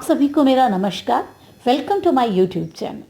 आप सभी को मेरा नमस्कार। Welcome to my YouTube channel.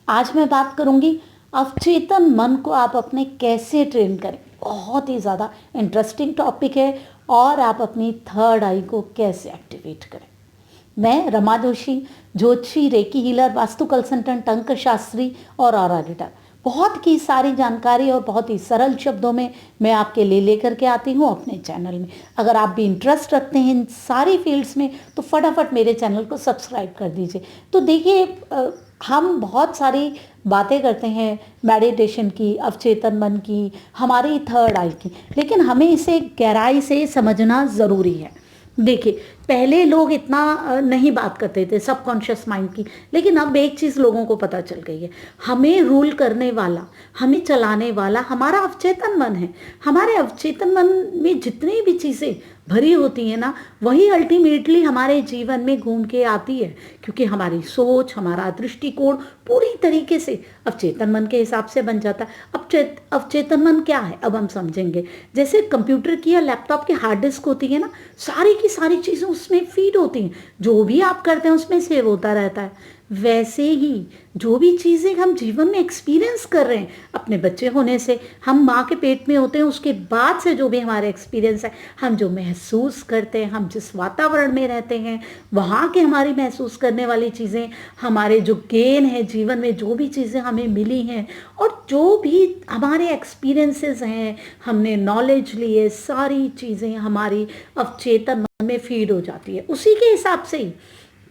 आज मैं बात करूंगी अवचेतन मन को आप अपने कैसे ट्रेन करें। बहुत ही ज़्यादा इंटरेस्टिंग टॉपिक है और आप अपनी थर्ड आई को कैसे एक्टिवेट करें। मैं रमा जोशी, ज्योतिषी, रेकी हीलर, वास्तु कंसल्टेंट, अंक शास्त्री और ऑरा रीडर। बहुत ही सारी जानकारी और बहुत ही सरल शब्दों में मैं आपके लिए लेकर के आती हूँ अपने चैनल में। अगर आप भी इंटरेस्ट रखते हैं इन सारी फील्ड्स में तो फटाफट मेरे चैनल को सब्सक्राइब कर दीजिए। तो देखिए, हम बहुत सारी बातें करते हैं मेडिटेशन की, अवचेतन मन की, हमारी थर्ड आई की, लेकिन हमें इसे गहराई से समझना ज़रूरी है। देखिए, पहले लोग इतना नहीं बात करते थे सबकॉन्शियस माइंड की, लेकिन अब एक चीज़ लोगों को पता चल गई है। हमें रूल करने वाला, हमें चलाने वाला हमारा अवचेतन मन है। हमारे अवचेतन मन में जितनी भी चीज़ें भरी होती हैं ना, वही अल्टीमेटली हमारे जीवन में घूम के आती है, क्योंकि हमारी सोच, हमारा दृष्टिकोण पूरी तरीके से अवचेतन मन के हिसाब से बन जाता है। अब अवचेतन मन क्या है अब हम समझेंगे। जैसे कंप्यूटर की या लैपटॉप की हार्ड डिस्क होती है ना, सारी की सारी चीज़ें उसमें फीड होती हैं, जो भी आप करते हैं उसमें सेव होता रहता है। वैसे ही जो भी चीज़ें हम जीवन में एक्सपीरियंस कर रहे हैं, अपने बच्चे होने से, हम माँ के पेट में होते हैं उसके बाद से जो भी हमारे एक्सपीरियंस है, हम जो महसूस करते हैं, हम जिस वातावरण में रहते हैं, वहाँ के हमारी महसूस करने वाली चीज़ें, हमारे जो गेन है जीवन में, जो भी चीज़ें हमें मिली हैं और जो भी हमारे एक्सपीरियंसेस हैं, हमने नॉलेज ली है, सारी चीज़ें हमारी अवचेतन मन में फीड हो जाती है। उसी के हिसाब से ही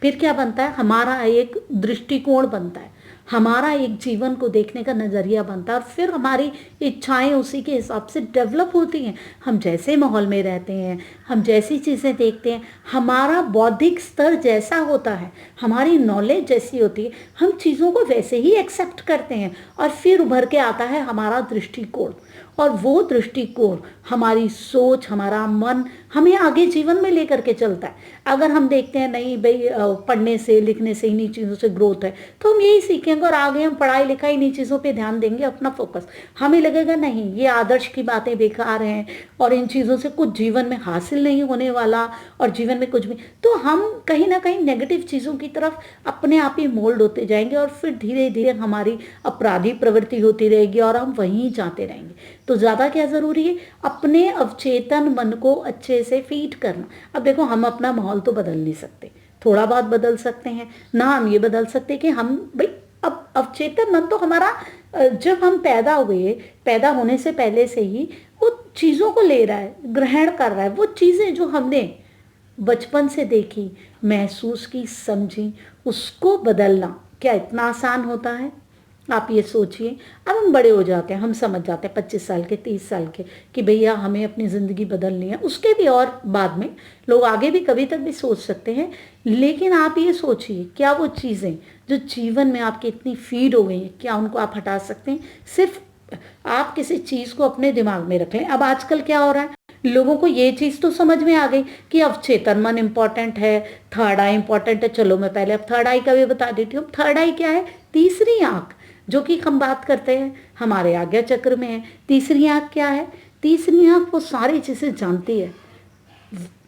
फिर क्या बनता है, हमारा एक दृष्टिकोण बनता है, हमारा एक जीवन को देखने का नज़रिया बनता है और फिर हमारी इच्छाएं उसी के हिसाब से डेवलप होती हैं। हम जैसे माहौल में रहते हैं, हम जैसी चीज़ें देखते हैं, हमारा बौद्धिक स्तर जैसा होता है, हमारी नॉलेज जैसी होती है, हम चीज़ों को वैसे ही एक्सेप्ट करते हैं और फिर उभर के आता है हमारा दृष्टिकोण। और वो दृष्टिकोण, हमारी सोच, हमारा मन हमें आगे जीवन में लेकर के चलता है। अगर हम देखते हैं नहीं भाई, पढ़ने से लिखने से इन्हीं चीज़ों से ग्रोथ है, तो हम यही सीखेंगे और आगे हम पढ़ाई लिखाई इन्हीं चीज़ों पे ध्यान देंगे, अपना फोकस। हमें लगेगा नहीं, ये आदर्श की बातें बेकार हैं और इन चीज़ों से कुछ जीवन में हासिल नहीं होने वाला और जीवन में कुछ भी, तो हम कहीं ना कहीं नेगेटिव चीज़ों की तरफ अपने आप ही मोल्ड होते जाएंगे और फिर धीरे धीरे हमारी अपराधी प्रवृत्ति होती रहेगी और हम वहीं जाते रहेंगे। तो ज़्यादा क्या ज़रूरी है, अपने अवचेतन मन को अच्छे से फीड करना। अब देखो, हम अपना माहौल तो बदल नहीं सकते, थोड़ा बहुत बदल सकते हैं ना। हम ये बदल सकते हैं कि हम भाई, अब अवचेतन मन तो हमारा जब हम पैदा हुए, पैदा होने से पहले से ही वो चीज़ों को ले रहा है, ग्रहण कर रहा है। वो चीज़ें जो हमने बचपन से देखी, महसूस की, समझी, उसको बदलना क्या इतना आसान होता है? आप ये सोचिए। अब हम बड़े हो जाते हैं, हम समझ जाते हैं 25 साल के, 30 साल के, कि भैया हमें अपनी ज़िंदगी बदलनी है। उसके भी और बाद में लोग आगे भी कभी तक भी सोच सकते हैं, लेकिन आप ये सोचिए, क्या वो चीज़ें जो जीवन में आपकी इतनी फीड हो गई हैं, क्या उनको आप हटा सकते हैं? सिर्फ आप किसी चीज़ को अपने दिमाग में रख लें। अब आजकल क्या हो रहा है, लोगों को ये चीज़ तो समझ में आ गई कि अवचेतन मन इम्पॉर्टेंट है, थर्ड आई इम्पॉर्टेंट है। चलो मैं पहले अब थर्ड आई का भी बता देती हूँ। थर्ड आई क्या है? तीसरी आंख, जो कि हम बात करते हैं हमारे आज्ञा चक्र में है। तीसरी आंख क्या है? तीसरी आंख वो सारी चीज़ें जानती है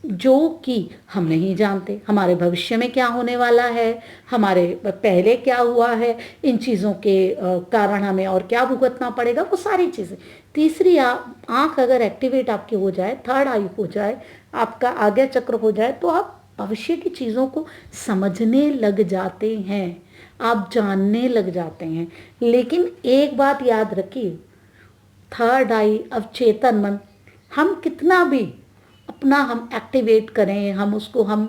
जो कि हम नहीं जानते। हमारे भविष्य में क्या होने वाला है, हमारे पहले क्या हुआ है, इन चीज़ों के कारण हमें और क्या भुगतना पड़ेगा, वो सारी चीज़ें। तीसरी आंख अगर एक्टिवेट आपकी हो जाए, थर्ड आई हो जाए, आपका आज्ञा चक्र हो जाए, तो आप भविष्य की चीज़ों को समझने लग जाते हैं, आप जानने लग जाते हैं। लेकिन एक बात याद रखिए, थर्ड आई, अवचेतन मन, हम कितना भी अपना हम एक्टिवेट करें, हम उसको हम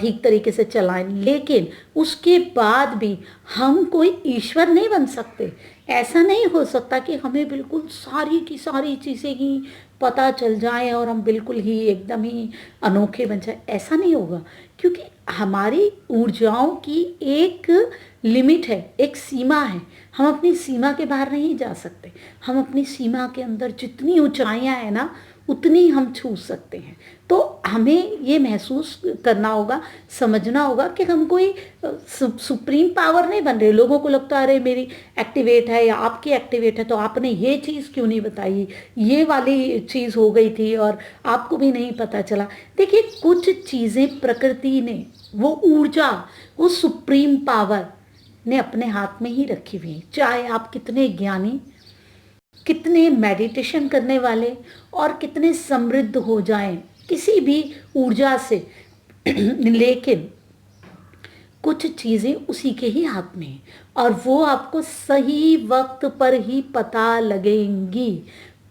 ठीक तरीके से चलाएं, लेकिन उसके बाद भी हम कोई ईश्वर नहीं बन सकते। ऐसा नहीं हो सकता कि हमें बिल्कुल सारी की सारी चीज़ें ही पता चल जाएं और हम बिल्कुल ही एकदम ही अनोखे बन जाए। ऐसा नहीं होगा, क्योंकि हमारी ऊर्जाओं की एक लिमिट है, एक सीमा है। हम अपनी सीमा के बाहर नहीं जा सकते। हम अपनी सीमा के अंदर जितनी ऊंचाइयां हैं ना, उतनी हम छू सकते हैं। तो हमें ये महसूस करना होगा, समझना होगा कि हम कोई सुप्रीम पावर नहीं बन रहे। लोगों को लगता है अरे मेरी एक्टिवेट है या आपकी एक्टिवेट है, तो आपने ये चीज़ क्यों नहीं बताई, ये वाली चीज़ हो गई थी और आपको भी नहीं पता चला। देखिए, कुछ चीज़ें प्रकृति ने वो ऊर्जा, वो सुप्रीम पावर ने अपने हाथ में ही रखी हुई है। चाहे आप कितने ज्ञानी, कितने मेडिटेशन करने वाले और कितने समृद्ध हो जाएं किसी भी ऊर्जा से लेकिन कुछ चीज़ें उसी के ही हाथ में हैं और वो आपको सही वक्त पर ही पता लगेंगी।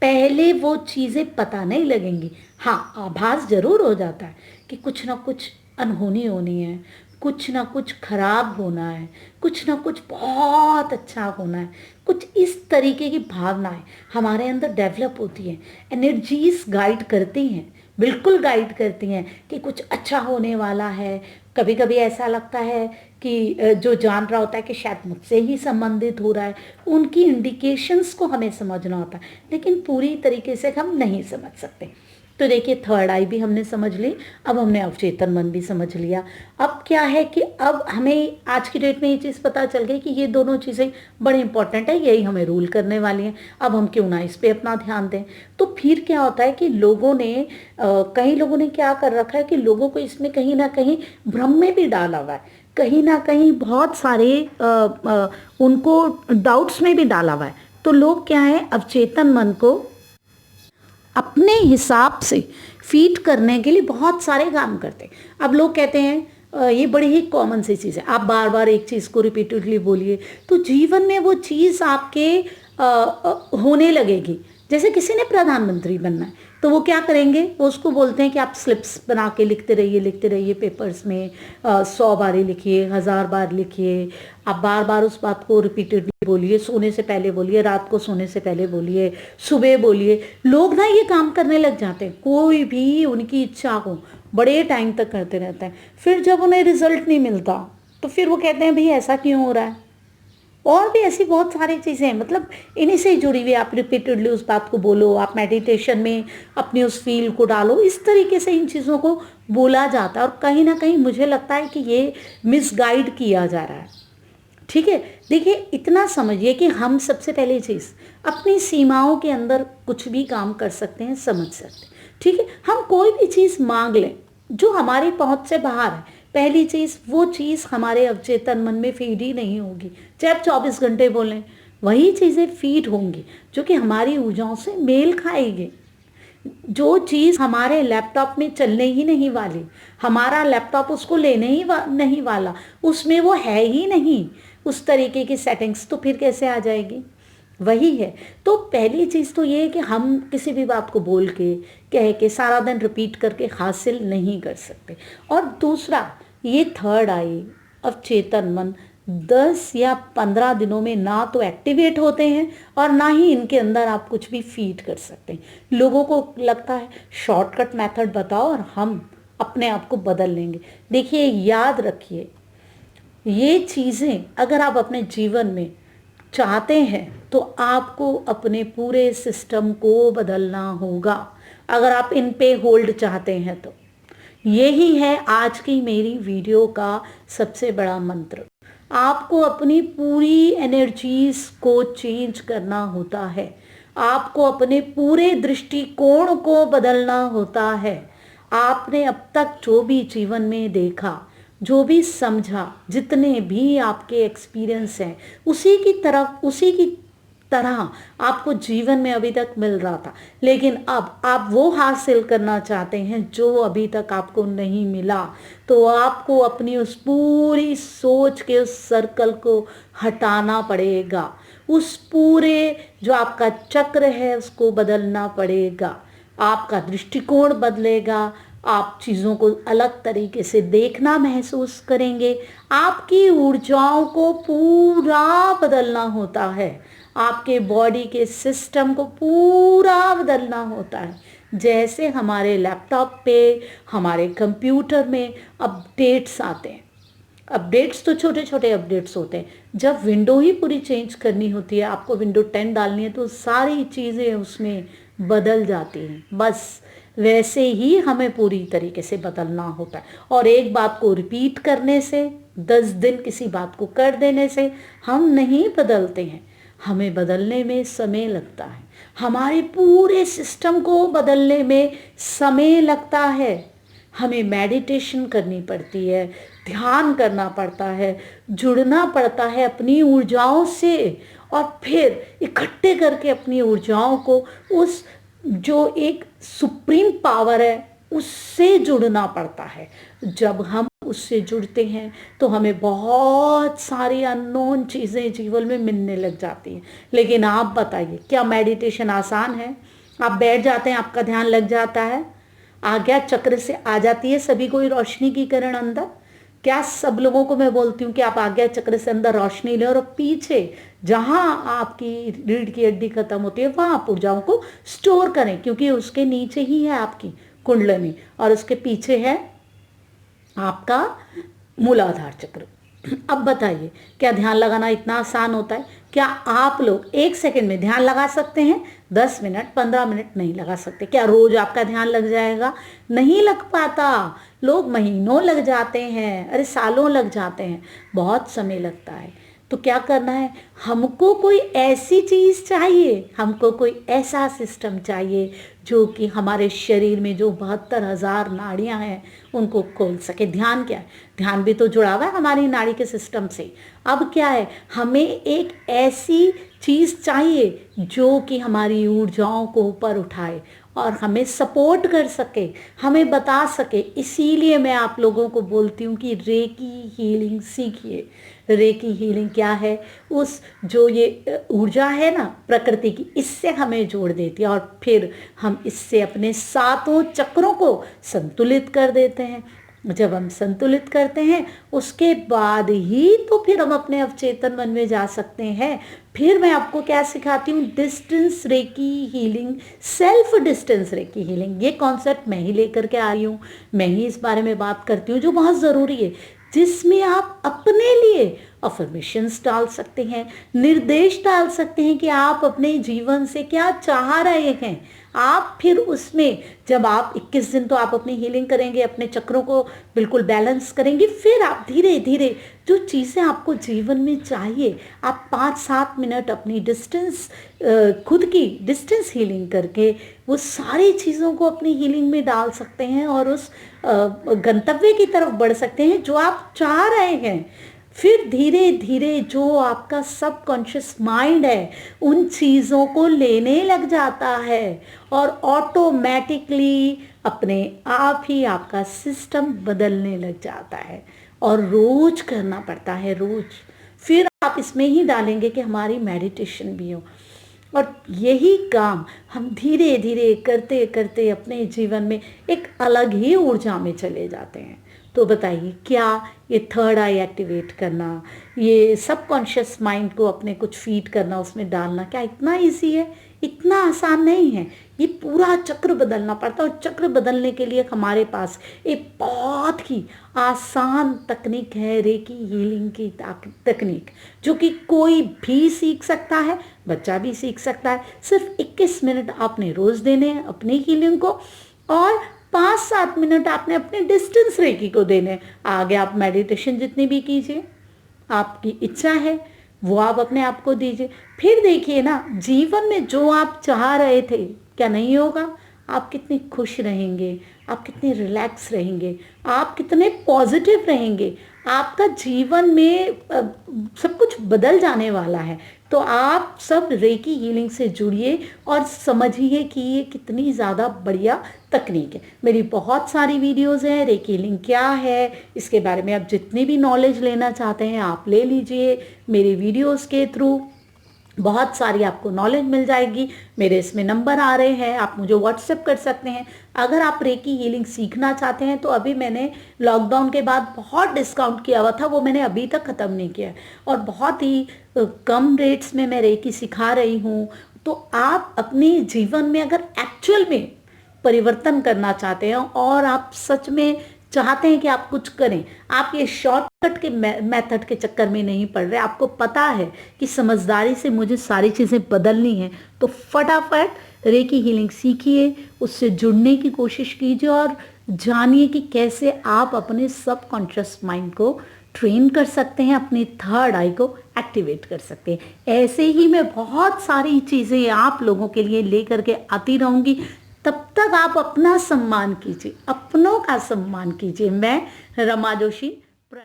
पहले वो चीज़ें पता नहीं लगेंगी। हाँ, आभास ज़रूर हो जाता है कि कुछ ना कुछ अनहोनी होनी है, कुछ ना कुछ खराब होना है, कुछ ना कुछ बहुत अच्छा होना है। कुछ इस तरीके की भावनाएं हमारे अंदर डेवलप होती हैं। एनर्जीज गाइड करती हैं, बिल्कुल गाइड करती हैं कि कुछ अच्छा होने वाला है। कभी कभी ऐसा लगता है कि जो जान रहा होता है कि शायद मुझसे ही संबंधित हो रहा है, उनकी इंडिकेशंस को हमें समझना होता है, लेकिन पूरी तरीके से हम नहीं समझ सकते। तो देखिए, थर्ड आई भी हमने समझ ली, अब हमने अवचेतन मन भी समझ लिया। अब क्या है कि अब हमें आज की डेट में ये चीज़ पता चल गई कि ये दोनों चीज़ें बड़ी इंपॉर्टेंट है, यही हमें रूल करने वाली हैं। अब हम क्यों ना इस पे अपना ध्यान दें। तो फिर क्या होता है कि लोगों ने कई लोगों ने क्या कर रखा है कि लोगों को इसमें कहीं ना कहीं भ्रम में भी डाला हुआ है, कहीं ना कहीं बहुत सारे उनको डाउट्स में भी डाला हुआ है। तो लोग क्या है, अवचेतन मन को अपने हिसाब से फीड करने के लिए बहुत सारे काम करते हैं। अब लोग कहते हैं ये बड़ी ही कॉमन सी चीज़ है, आप बार बार एक चीज़ को रिपीटेडली बोलिए तो जीवन में वो चीज़ आपके होने लगेगी। जैसे किसी ने प्रधानमंत्री बनना है तो वो क्या करेंगे, वो उसको बोलते हैं कि आप स्लिप्स बना के लिखते रहिए पेपर्स में, 100 बार लिखिए, 1000 बार लिखिए। आप बार बार उस बात को रिपीटेडली बोलिए, सोने से पहले बोलिए, रात को सोने से पहले बोलिए, सुबह बोलिए। लोग ना ये काम करने लग जाते हैं, कोई भी उनकी इच्छा हो बड़े टाइम तक करते रहते हैं। फिर जब उन्हें रिजल्ट नहीं मिलता तो फिर वो कहते हैं भाई ऐसा क्यों हो रहा है। और भी ऐसी बहुत सारी चीज़ें हैं, मतलब इन्हीं से ही जुड़ी हुई। आप रिपीटेडली उस बात को बोलो, आप मेडिटेशन में अपनी उस फील को डालो, इस तरीके से इन चीज़ों को बोला जाता है। और कहीं ना कहीं मुझे लगता है कि ये मिसगाइड किया जा रहा है। ठीक है, देखिए इतना समझिए कि हम सबसे पहली चीज़ अपनी सीमाओं के अंदर कुछ भी काम कर सकते हैं, समझ सकते हैं। ठीक है, हम कोई भी चीज़ मांग लें जो हमारी पहुंच से बाहर है, पहली चीज़ वो चीज़ हमारे अवचेतन मन में फीड ही नहीं होगी। चाहे आप 24 घंटे बोलें, वही चीज़ें फीड होंगी जो कि हमारी ऊर्जाओं से मेल खाएगी। जो चीज़ हमारे लैपटॉप में चलने ही नहीं वाली, हमारा लैपटॉप उसको लेने ही नहीं वाला, उसमें वो है ही नहीं उस तरीके की सेटिंग्स, तो फिर कैसे आ जाएगी। वही है। तो पहली चीज़ तो ये है कि हम किसी भी बात को बोल के कह के सारा दिन रिपीट करके हासिल नहीं कर सकते। और दूसरा, ये थर्ड आई अवचेतन मन 10 या 15 दिनों में ना तो एक्टिवेट होते हैं और ना ही इनके अंदर आप कुछ भी फीड कर सकते हैं। लोगों को लगता है शॉर्टकट मेथड बताओ और हम अपने आप को बदल लेंगे। देखिए, याद रखिए, ये चीज़ें अगर आप अपने जीवन में चाहते हैं तो आपको अपने पूरे सिस्टम को बदलना होगा। अगर आप इन पे होल्ड चाहते हैं तो यही है आज की मेरी वीडियो का सबसे बड़ा मंत्र। आपको अपनी पूरी एनर्जीज को चेंज करना होता है, आपको अपने पूरे दृष्टिकोण को बदलना होता है। आपने अब तक जो भी जीवन में देखा, जो भी समझा, जितने भी आपके एक्सपीरियंस हैं, उसी की तरह आपको जीवन में अभी तक मिल रहा था, लेकिन अब आप वो हासिल करना चाहते हैं जो अभी तक आपको नहीं मिला। तो आपको अपनी उस पूरी सोच के उस सर्कल को हटाना पड़ेगा, उस पूरे जो आपका चक्र है उसको बदलना पड़ेगा। आपका दृष्टिकोण बदलेगा, आप चीज़ों को अलग तरीके से देखना महसूस करेंगे। आपकी ऊर्जाओं को पूरा बदलना होता है, आपके बॉडी के सिस्टम को पूरा बदलना होता है। जैसे हमारे लैपटॉप पे, हमारे कंप्यूटर में अपडेट्स आते हैं। अपडेट्स तो छोटे छोटे अपडेट्स होते हैं, जब विंडो ही पूरी चेंज करनी होती है, आपको विंडो 10 डालनी है तो सारी चीज़ें उसमें बदल जाती हैं। बस वैसे ही हमें पूरी तरीके से बदलना होता है। और एक बात को रिपीट करने से, 10 दिन किसी बात को कर देने से हम नहीं बदलते हैं। हमें बदलने में समय लगता है, हमारे पूरे सिस्टम को बदलने में समय लगता है। हमें मेडिटेशन करनी पड़ती है, ध्यान करना पड़ता है, जुड़ना पड़ता है अपनी ऊर्जाओं से, और फिर इकट्ठे करके अपनी ऊर्जाओं को उस जो एक सुप्रीम पावर है उससे जुड़ना पड़ता है। जब हम उससे जुड़ते हैं तो हमें बहुत सारी अननोन चीज़ें जीवन में मिलने लग जाती हैं। लेकिन आप बताइए, क्या मेडिटेशन आसान है? आप बैठ जाते हैं, आपका ध्यान लग जाता है, आज्ञा चक्र से आ जाती है सभी कोई रोशनी की किरण अंदर। क्या सब लोगों को मैं बोलती हूँ कि आप आज्ञा चक्र से अंदर रोशनी लें और पीछे जहां आपकी रीढ़ की हड्डी खत्म होती है वहां आप ऊर्जाओं को स्टोर करें, क्योंकि उसके नीचे ही है आपकी कुंडलनी और उसके पीछे है आपका मूलाधार चक्र। अब बताइए, क्या ध्यान लगाना इतना आसान होता है? क्या आप लोग 1 सेकंड में ध्यान लगा सकते हैं? 10 मिनट 15 मिनट नहीं लगा सकते। क्या रोज आपका ध्यान लग जाएगा? नहीं लग पाता। लोग महीनों लग जाते हैं, अरे सालों लग जाते हैं, बहुत समय लगता है। तो क्या करना है? हमको कोई ऐसी चीज़ चाहिए, हमको कोई ऐसा सिस्टम चाहिए जो कि हमारे शरीर में जो 72,000 नाड़ियाँ हैं उनको खोल सके। ध्यान क्या है? ध्यान भी तो जुड़ा हुआ है हमारी नाड़ी के सिस्टम से। अब क्या है, हमें एक ऐसी चीज़ चाहिए जो कि हमारी ऊर्जाओं को ऊपर उठाए और हमें सपोर्ट कर सके, हमें बता सके। इसीलिए मैं आप लोगों को बोलती हूँ कि रेकी हीलिंग सीखिए। रेकी हीलिंग क्या है? उस जो ये ऊर्जा है ना प्रकृति की, इससे हमें जोड़ देती है और फिर हम इससे अपने सातों चक्रों को संतुलित कर देते हैं। जब हम संतुलित करते हैं उसके बाद ही तो फिर हम अपने अवचेतन मन में जा सकते हैं। फिर मैं आपको क्या सिखाती हूँ? Distance recce healing, self distance recce healing. ये कॉन्सेप्ट मैं ही लेकर के आ रही हूँ, मैं ही इस बारे में बात करती हूँ, जो बहुत ज़रूरी है, जिसमें आप अपने लिए अफर्मेशंस डाल सकते हैं, निर्देश डाल सकते हैं कि आप अपने जीवन से क्या चाह रहे हैं। आप फिर उसमें जब आप 21 दिन तो आप अपनी हीलिंग करेंगे, अपने चक्रों को बिल्कुल बैलेंस करेंगे, फिर आप धीरे धीरे जो चीज़ें आपको जीवन में चाहिए, आप 5-7 मिनट अपनी डिस्टेंस खुद की डिस्टेंस हीलिंग करके वो सारी चीज़ों को अपनी हीलिंग में डाल सकते हैं और उस गंतव्य की तरफ बढ़ सकते हैं जो आप चाह रहे हैं। फिर धीरे धीरे जो आपका सबकॉन्शियस माइंड है उन चीज़ों को लेने लग जाता है और ऑटोमेटिकली अपने आप ही आपका सिस्टम बदलने लग जाता है। और रोज करना पड़ता है, रोज। फिर आप इसमें ही डालेंगे कि हमारी मेडिटेशन भी हो, और यही काम हम धीरे धीरे करते करते अपने जीवन में एक अलग ही ऊर्जा में चले जाते हैं। तो बताइए, क्या ये थर्ड आई एक्टिवेट करना, ये सबकॉन्शियस माइंड को अपने कुछ फीड करना, उसमें डालना, क्या इतना इजी है? इतना आसान नहीं है। ये पूरा चक्र बदलना पड़ता है और चक्र बदलने के लिए हमारे पास एक बहुत ही आसान तकनीक है, रेकी हीलिंग की तकनीक, जो कि कोई भी सीख सकता है, बच्चा भी सीख सकता है। सिर्फ 21 मिनट आपने रोज़ देने हैं अपनी हीलिंग को और 5-7 मिनट आपने अपने डिस्टेंस रेकी को देने। आगे आप मेडिटेशन जितनी भी कीजिए, आपकी इच्छा है वो आप अपने आप को दीजिए। फिर देखिए ना, जीवन में जो आप चाह रहे थे क्या नहीं होगा? आप कितने खुश रहेंगे, आप कितने रिलैक्स रहेंगे, आप कितने पॉजिटिव रहेंगे। आपका जीवन में सब कुछ बदल जाने वाला है। तो आप सब रेकी हीलिंग से जुड़िए और समझिए कि ये कितनी ज़्यादा बढ़िया तकनीक है। मेरी बहुत सारी वीडियोज़ हैं, रेकी हीलिंग क्या है इसके बारे में आप जितनी भी नॉलेज लेना चाहते हैं आप ले लीजिए। मेरी वीडियोज़ के थ्रू बहुत सारी आपको नॉलेज मिल जाएगी। मेरे इसमें नंबर आ रहे हैं, आप मुझे व्हाट्सएप कर सकते हैं। अगर आप रेकी हीलिंग सीखना चाहते हैं तो अभी मैंने लॉकडाउन के बाद बहुत डिस्काउंट किया हुआ था, वो मैंने अभी तक ख़त्म नहीं किया है और बहुत ही कम रेट्स में मैं रेकी सिखा रही हूँ। तो आप अपने जीवन में अगर एक्चुअल में परिवर्तन करना चाहते हैं और आप सच में चाहते हैं कि आप कुछ करें, आप ये शॉर्टकट के मेथड के चक्कर में नहीं पड़ रहे, आपको पता है कि समझदारी से मुझे सारी चीज़ें बदलनी है, तो फटाफट रेकी हीलिंग सीखिए, उससे जुड़ने की कोशिश कीजिए और जानिए कि कैसे आप अपने सबकॉन्शियस माइंड को ट्रेन कर सकते हैं, अपनी थर्ड आई को एक्टिवेट कर सकते हैं। ऐसे ही मैं बहुत सारी चीज़ें आप लोगों के लिए लेकर के आती रहूँगी। तब तक आप अपना सम्मान कीजिए, अपनों का सम्मान कीजिए। मैं रमा जोशी